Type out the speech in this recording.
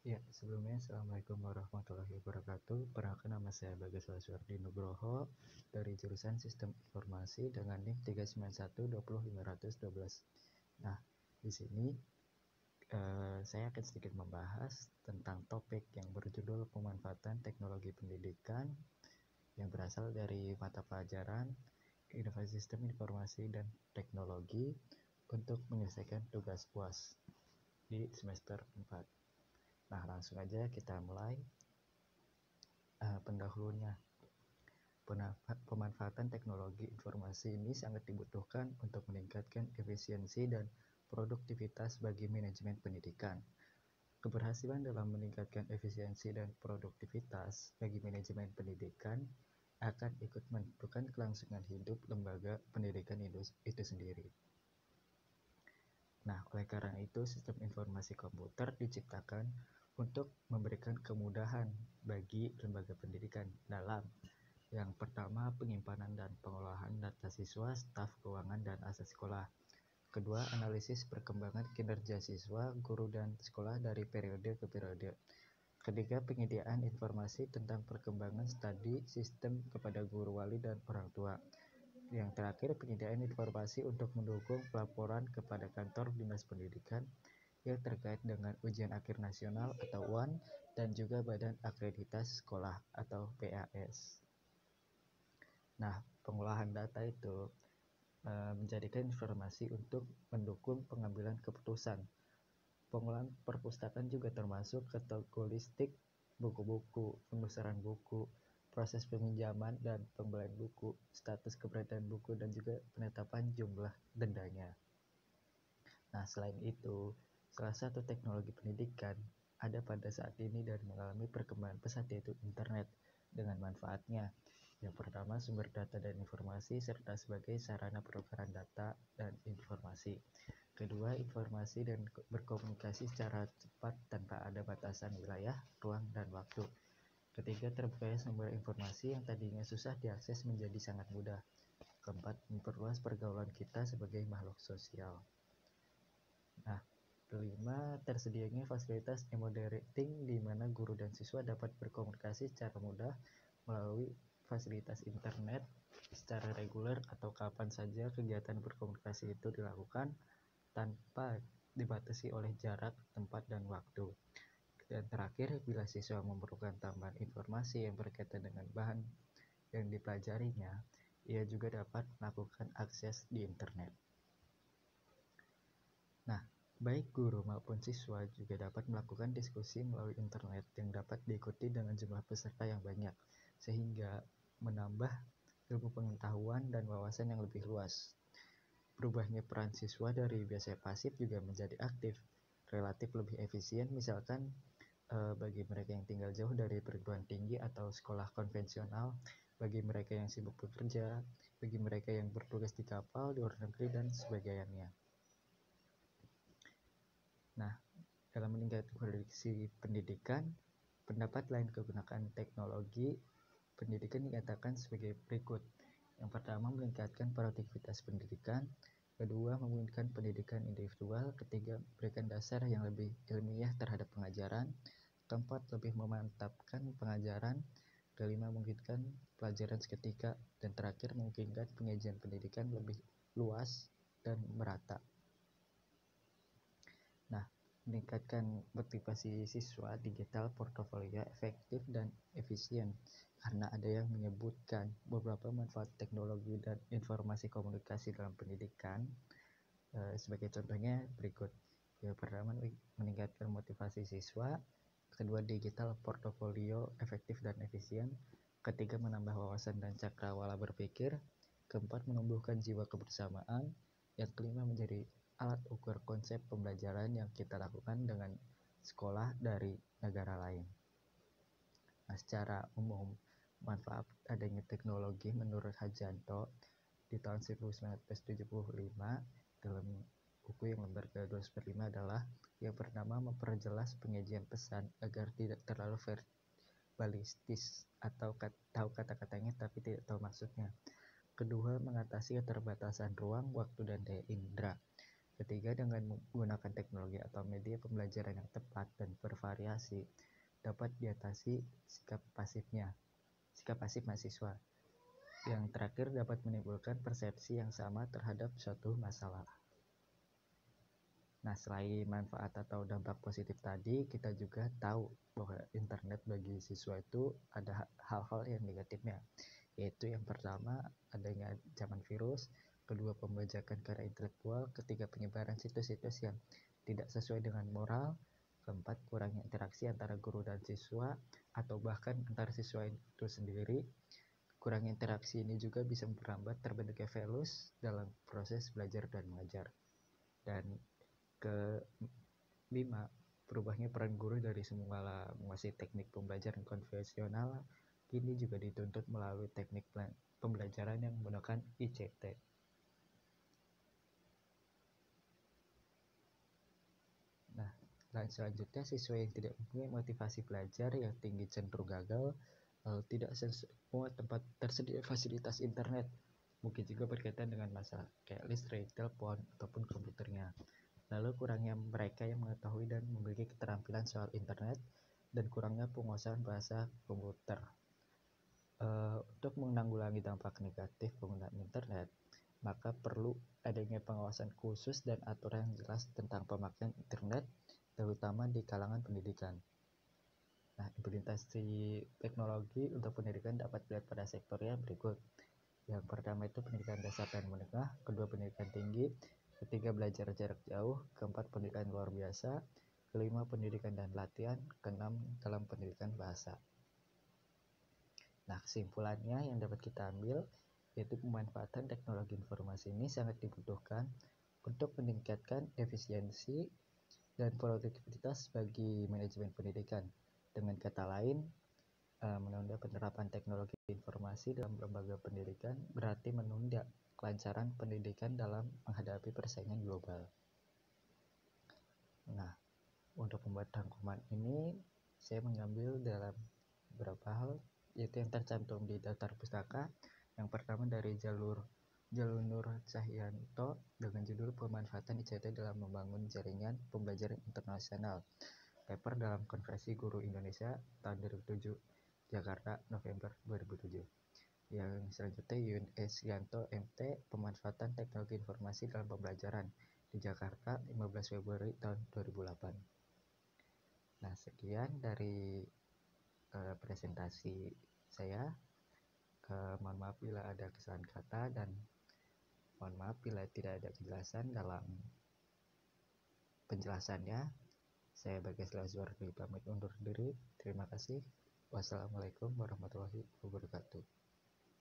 Ya, sebelumnya Assalamualaikum warahmatullahi wabarakatuh. Perkenalkan, nama saya Bagas Laswardi Nugroho dari jurusan Sistem Informasi dengan NIM 39120.512. Nah, di sini saya akan sedikit membahas tentang topik yang berjudul pemanfaatan teknologi pendidikan yang berasal dari mata pelajaran Inovasi Sistem Informasi dan Teknologi untuk menyelesaikan tugas UAS di semester 4. Nah, langsung aja kita mulai pendahulunya. Pemanfaatan teknologi informasi ini sangat dibutuhkan untuk meningkatkan efisiensi dan produktivitas bagi manajemen pendidikan. Keberhasilan dalam meningkatkan efisiensi dan produktivitas bagi manajemen pendidikan akan ikut menentukan kelangsungan hidup lembaga pendidikan itu sendiri. Nah, oleh karena itu, sistem informasi komputer diciptakan untuk memberikan kemudahan bagi lembaga pendidikan dalam yang pertama, penyimpanan dan pengolahan data siswa, staf keuangan, dan aset sekolah. Kedua, analisis perkembangan kinerja siswa, guru, dan sekolah dari periode ke periode. Ketiga, penyediaan informasi tentang perkembangan studi sistem kepada guru, wali, dan orang tua. Yang terakhir, penyediaan informasi untuk mendukung pelaporan kepada kantor dinas pendidikan yang terkait dengan ujian akhir nasional atau UAN dan juga badan akreditasi sekolah atau BAS. Nah, pengolahan data itu menjadikan informasi untuk mendukung pengambilan keputusan. Pengolahan perpustakaan juga termasuk kategoristik buku-buku, penelusuran buku, proses peminjaman dan pembelian buku, status keberadaan buku, dan juga penetapan jumlah dendanya. Nah, selain itu, salah satu teknologi pendidikan ada pada saat ini dan mengalami perkembangan pesat, yaitu internet dengan manfaatnya. Yang pertama, sumber data dan informasi serta sebagai sarana penukaran data dan informasi. Kedua, informasi dan berkomunikasi secara cepat tanpa ada batasan wilayah, ruang, dan waktu. Ketiga, terbukanya sumber informasi yang tadinya susah diakses menjadi sangat mudah. Keempat, memperluas pergaulan kita sebagai makhluk sosial. Nah, kelima, tersedianya fasilitas e-moderating di mana guru dan siswa dapat berkomunikasi secara mudah melalui fasilitas internet secara reguler atau kapan saja kegiatan berkomunikasi itu dilakukan tanpa dibatasi oleh jarak, tempat, dan waktu. Dan terakhir, bila siswa memerlukan tambahan informasi yang berkaitan dengan bahan yang dipelajarinya, ia juga dapat melakukan akses di internet. Nah, baik guru maupun siswa juga dapat melakukan diskusi melalui internet yang dapat diikuti dengan jumlah peserta yang banyak, sehingga menambah ilmu pengetahuan dan wawasan yang lebih luas. Berubahnya peran siswa dari biasa pasif juga menjadi aktif, relatif lebih efisien, misalkan bagi mereka yang tinggal jauh dari perguruan tinggi atau sekolah konvensional, bagi mereka yang sibuk bekerja, bagi mereka yang bertugas di kapal, di luar negeri, dan sebagainya. Nah, dalam meningkatkan produksi pendidikan, pendapat lain kegunaan teknologi pendidikan dikatakan sebagai berikut. Yang pertama, meningkatkan produktivitas pendidikan. Kedua, memungkinkan pendidikan individual. Ketiga, berikan dasar yang lebih ilmiah terhadap pengajaran. Keempat, lebih memantapkan pengajaran. Kelima, memungkinkan pelajaran seketika. Dan terakhir, memungkinkan penyajian pendidikan lebih luas dan merata. Nah, meningkatkan motivasi siswa, digital portofolio efektif dan efisien, karena ada yang menyebutkan beberapa manfaat teknologi dan informasi komunikasi dalam pendidikan. Sebagai contohnya berikut. Yang pertama, meningkatkan motivasi siswa. Kedua, digital portofolio efektif dan efisien. Ketiga, menambah wawasan dan cakrawala berpikir. Keempat, menumbuhkan jiwa kebersamaan. Yang kelima, menjadi alat ukur konsep pembelajaran yang kita lakukan dengan sekolah dari negara lain. Nah, secara umum, manfaat adanya teknologi menurut Hadjanto di tahun 1975 dalam buku yang lembar ke-2/5 adalah yang pertama, memperjelas penyajian pesan agar tidak terlalu verbalistis atau tahu kata-katanya tapi tidak tahu maksudnya. Kedua, mengatasi keterbatasan ruang, waktu, dan daya indera. Ketiga, dengan menggunakan teknologi atau media pembelajaran yang tepat dan bervariasi, dapat diatasi sikap pasif mahasiswa. Yang terakhir dapat menimbulkan persepsi yang sama terhadap suatu masalah. Nah, selain manfaat atau dampak positif tadi, kita juga tahu bahwa internet bagi siswa itu ada hal-hal yang negatifnya, yaitu yang pertama adanya ancaman virus, kedua pembajakan karya intelektual, ketiga penyebaran situs-situs yang tidak sesuai dengan moral, keempat kurangnya interaksi antara guru dan siswa atau bahkan antar siswa itu sendiri. Kurangnya interaksi ini juga bisa memperlambat terbentuknya velus dalam proses belajar dan mengajar. Dan kelima, berubahnya peran guru dari semula menguasai teknik pembelajaran konvensional kini juga dituntut melalui teknik pembelajaran yang menggunakan ICT. Nah, selanjutnya siswa yang tidak mempunyai motivasi belajar yang tinggi cenderung gagal, lalu tidak semua tempat tersedia fasilitas internet. Mungkin juga berkaitan dengan masalah kayak listrik, telepon, ataupun komputernya. Lalu kurangnya mereka yang mengetahui dan memiliki keterampilan soal internet dan kurangnya penguasaan bahasa komputer. Untuk menanggulangi dampak negatif penggunaan internet, maka perlu adanya pengawasan khusus dan aturan yang jelas tentang pemakaian internet, terutama di kalangan pendidikan. Nah, implementasi teknologi untuk pendidikan dapat dilihat pada sektornya berikut. Yang pertama itu pendidikan dasar dan menengah, kedua pendidikan tinggi, ketiga belajar jarak jauh, keempat pendidikan luar biasa, kelima pendidikan dan latihan, keenam dalam pendidikan bahasa. Nah, kesimpulannya yang dapat kita ambil yaitu pemanfaatan teknologi informasi ini sangat dibutuhkan untuk meningkatkan efisiensi dan produktivitas bagi manajemen pendidikan. Dengan kata lain, menunda penerapan teknologi informasi dalam lembaga pendidikan berarti menunda kelancaran pendidikan dalam menghadapi persaingan global. Nah, untuk membuat rangkuman ini, saya mengambil dalam beberapa hal, yaitu yang tercantum di daftar pustaka. Yang pertama dari Jalur Nur Cahyanto dengan judul Pemanfaatan ICT dalam Membangun Jaringan Pembelajaran Internasional, paper dalam Konferensi Guru Indonesia tahun 2007. Jakarta, November 2007. Yang selanjutnya Yun Esrianto MT, Pemanfaatan Teknologi Informasi dalam Pembelajaran di Jakarta, 15 Februari tahun 2008. Nah, sekian dari presentasi saya. Mohon maaf bila ada kesalahan kata dan mohon maaf bila tidak ada kejelasan dalam penjelasannya. Saya Bagas Lazwardi pamit undur diri. Terima kasih. Wassalamualaikum warahmatullahi wabarakatuh.